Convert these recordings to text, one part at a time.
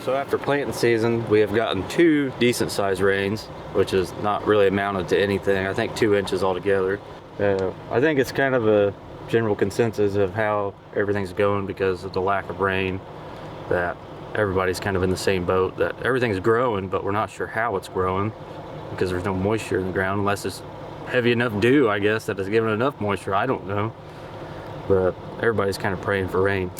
So after planting season, we have gotten 2 decent sized rains, which is not really amounted to anything. I think 2 inches altogether. I think it's kind of a general consensus of how everything's going because of the lack of rain, that everybody's kind of in the same boat, that everything's growing, but we're not sure how it's growing because there's no moisture in the ground, unless it's heavy enough dew, I guess, that it's giving enough moisture. I don't know. But everybody's kind of praying for rain.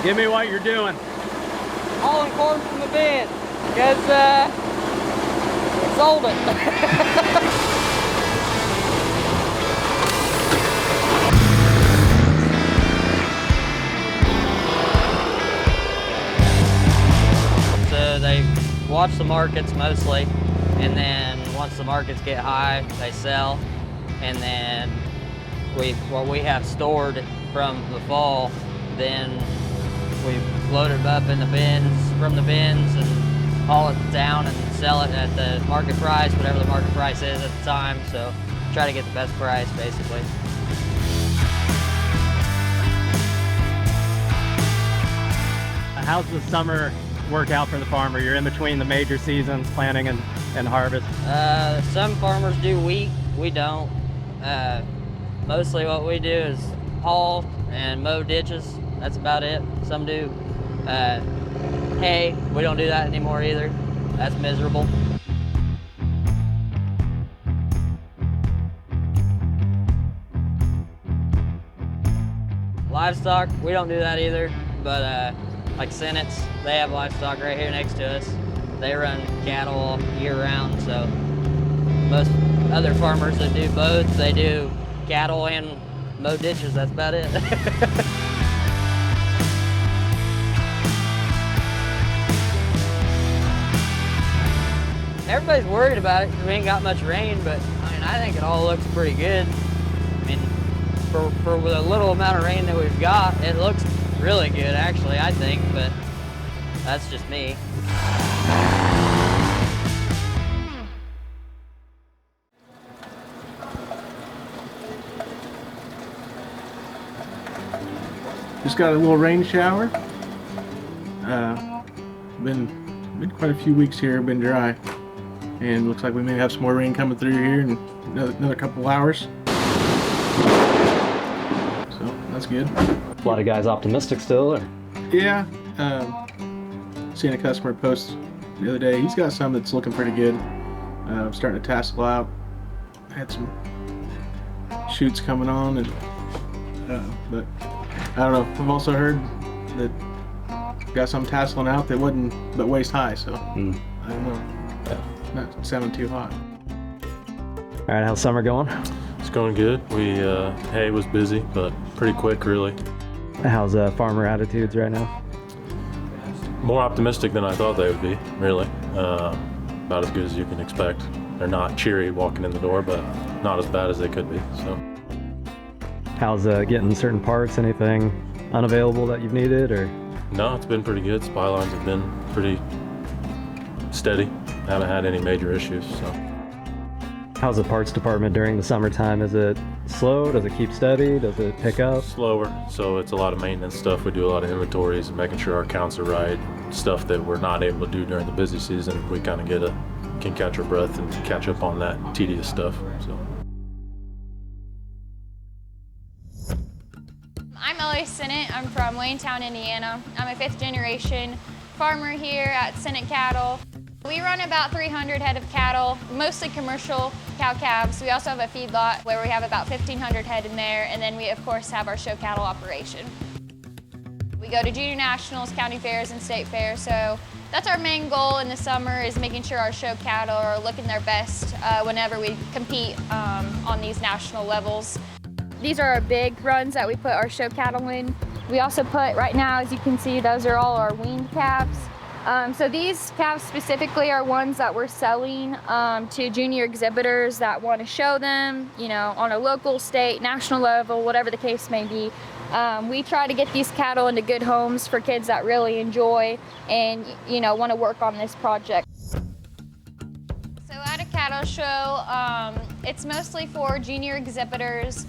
Give me what you're doing. Hauling corn from the bin, because sold it. So they watch the markets mostly, and then once the markets get high, they sell, and then what we have stored from the fall, then we load it up in the bins, from the bins, and haul it down and sell it at the market price, whatever the market price is at the time. So try to get the best price, basically. How's the summer work out for the farmer? You're in between the major seasons, planting and harvest. Some farmers do wheat, we don't. Mostly what we do is haul and mow ditches. That's about it. Some do hay. We don't do that anymore either. That's miserable. Livestock, we don't do that either. But like Senate's, they have livestock right here next to us. They run cattle year round, so most other farmers that do both, they do cattle and mow ditches. That's about it. Everybody's worried about it because we ain't got much rain, but I mean, I think it all looks pretty good. I mean, for the little amount of rain that we've got, it looks really good actually, I think, but that's just me. Just got a little rain shower. Been quite a few weeks here, been dry. And looks like we may have some more rain coming through here in another couple hours. So that's good. A lot of guys optimistic still, or? Yeah. Seen a customer post the other day. He's got some that's looking pretty good. Starting to tassel out. Had some shoots coming on, and but I don't know. I've also heard that got some tasseling out that wasn't but waist high. So I don't know. Not sounding too hot. All right, how's summer going? It's going good. Hay was busy, but pretty quick, really. How's farmer attitudes right now? More optimistic than I thought they would be, really. About as good as you can expect. They're not cheery walking in the door, but not as bad as they could be. So. How's getting certain parts? Anything unavailable that you've needed, or? No, it's been pretty good. Supply lines have been pretty steady. Haven't had any major issues. So. How's the parts department during the summertime? Is it slow? Does it keep steady? Does it pick up? Slower, so it's a lot of maintenance stuff. We do a lot of inventories and making sure our counts are right. Stuff that we're not able to do during the busy season, we kind of can catch our breath and catch up on that tedious stuff. So. Sennett. I'm from Waynestown, Indiana. I'm a 5th generation farmer here at Sennett Cattle. We run about 300 head of cattle, mostly commercial cow-calves. We also have a feedlot where we have about 1,500 head in there, and then we of course have our show cattle operation. We go to junior nationals, county fairs, and state fairs, so that's our main goal in the summer, is making sure our show cattle are looking their best whenever we compete on these national levels. These are our big runs that we put our show cattle in. We also put, right now, as you can see, those are all our weaned calves. So these calves specifically are ones that we're selling to junior exhibitors that want to show them, you know, on a local, state, national level, whatever the case may be. We try to get these cattle into good homes for kids that really enjoy and, you know, want to work on this project. So at a cattle show, it's mostly for junior exhibitors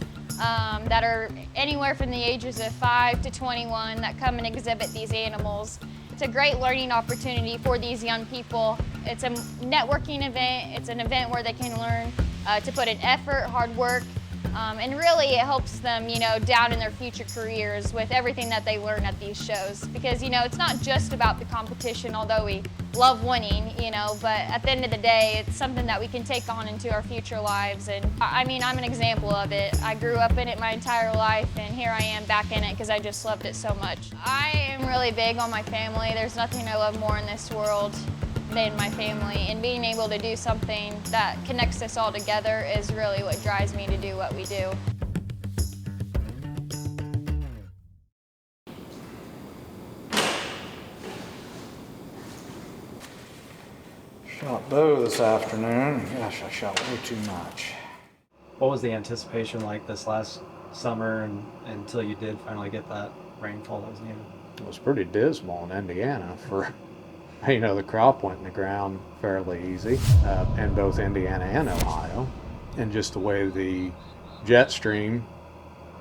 that are anywhere from the ages of 5 to 21 that come and exhibit these animals. It's a great learning opportunity for these young people. It's a networking event. It's an event where they can learn to put in effort, hard work, and really it helps them, you know, down in their future careers with everything that they learn at these shows. Because, you know, it's not just about the competition, although we love winning, you know, but at the end of the day, it's something that we can take on into our future lives. And I mean, I'm an example of it. I grew up in it my entire life, and here I am back in it because I just loved it so much. I am really big on my family. There's nothing I love more in this world than my family, and being able to do something that connects us all together is really what drives me to do what we do. Shot bow this afternoon. Gosh, I shot way too much. What was the anticipation like this last summer and until you did finally get that rainfall that was needed? It was pretty dismal in Indiana for, you know, the crop went in the ground fairly easy in both Indiana and Ohio. And just the way the jet stream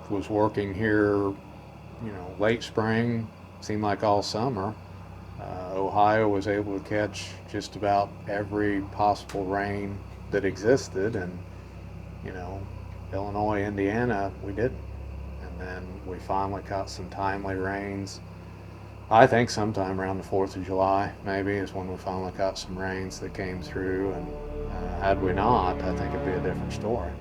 was working here, you know, late spring, seemed like all summer. Ohio was able to catch just about every possible rain that existed, and, you know, Illinois, Indiana, we didn't. And then we finally caught some timely rains. I think sometime around the 4th of July, maybe, is when we finally caught some rains that came through, and had we not, I think it'd be a different story.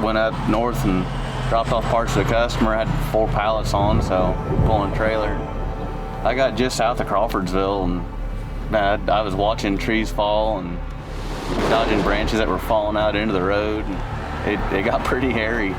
Went up north and dropped off parts to the customer. Had 4 pallets on, so pulling a trailer. I got just south of Crawfordsville, and I was watching trees fall and dodging branches that were falling out into the road. And it got pretty hairy.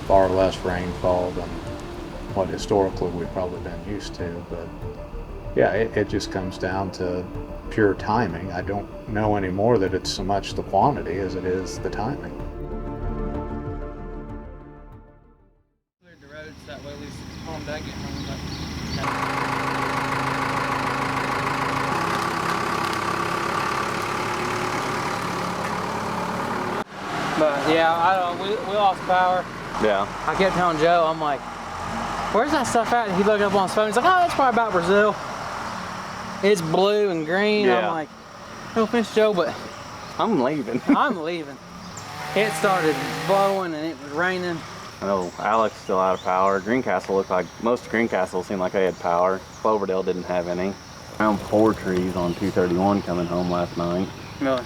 Far less rainfall than what historically we've probably been used to, but yeah, it just comes down to pure timing. I don't know anymore that it's so much the quantity as it is the timing. Cleared the roads that way, at least home does get home. But yeah, we lost power. Yeah. I kept telling Joe, I'm like, where's that stuff at? And he looked up on his phone. He's like, oh, it's probably about Brazil. It's blue and green. Yeah. I'm like, no offense, Joe, but I'm leaving. I'm leaving. It started blowing and it was raining. I know Alex still out of power. Greencastle looked like, most of Greencastle seemed like they had power. Cloverdale didn't have any. Found 4 trees on 231 coming home last night. Really?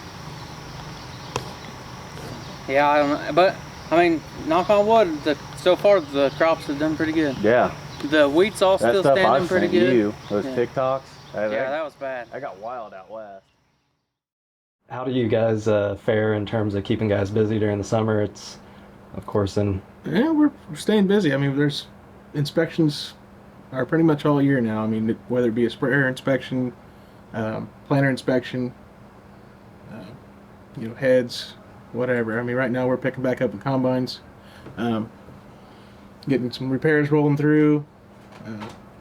Yeah, I don't know, but I mean, knock on wood, so far the crops have done pretty good. Yeah. The wheat's all That still stuff standing I've pretty sent good. you, those Yeah. TikToks. Yeah, that was bad. I got wild out west. How do you guys fare in terms of keeping guys busy during the summer? It's, of course, Yeah, we're staying busy. I mean, there's inspections are pretty much all year now. I mean, whether it be a sprayer inspection, planter inspection, heads, whatever. I mean, right now we're picking back up the combines, getting some repairs rolling through.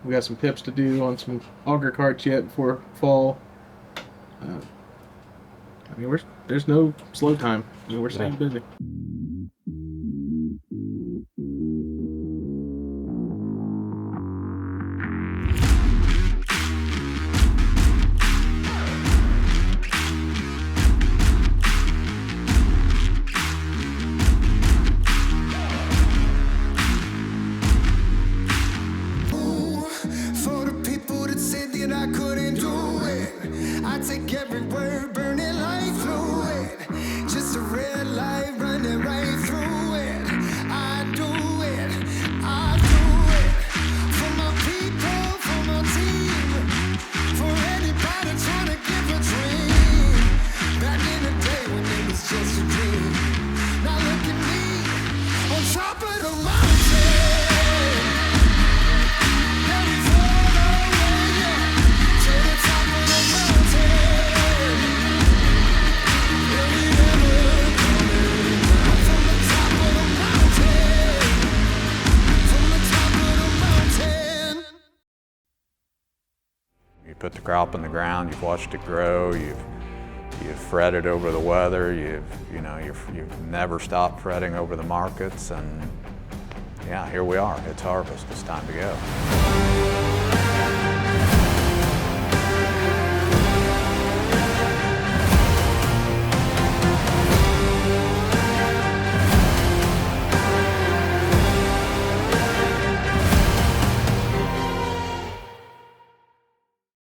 We got some pips to do on some auger carts yet before fall. I mean, there's no slow time. I mean, we're staying busy. Take every word, burn it like fluid. Just a red light running right through it. I do it for my people, for my team, for anybody trying to give a dream. Back in the day when it was just a dream. Now look at me on top of the mountain. You put the crop in the ground, you've watched it grow, you've fretted over the weather, you've never stopped fretting over the markets, and yeah, here we are. It's harvest. It's time to go.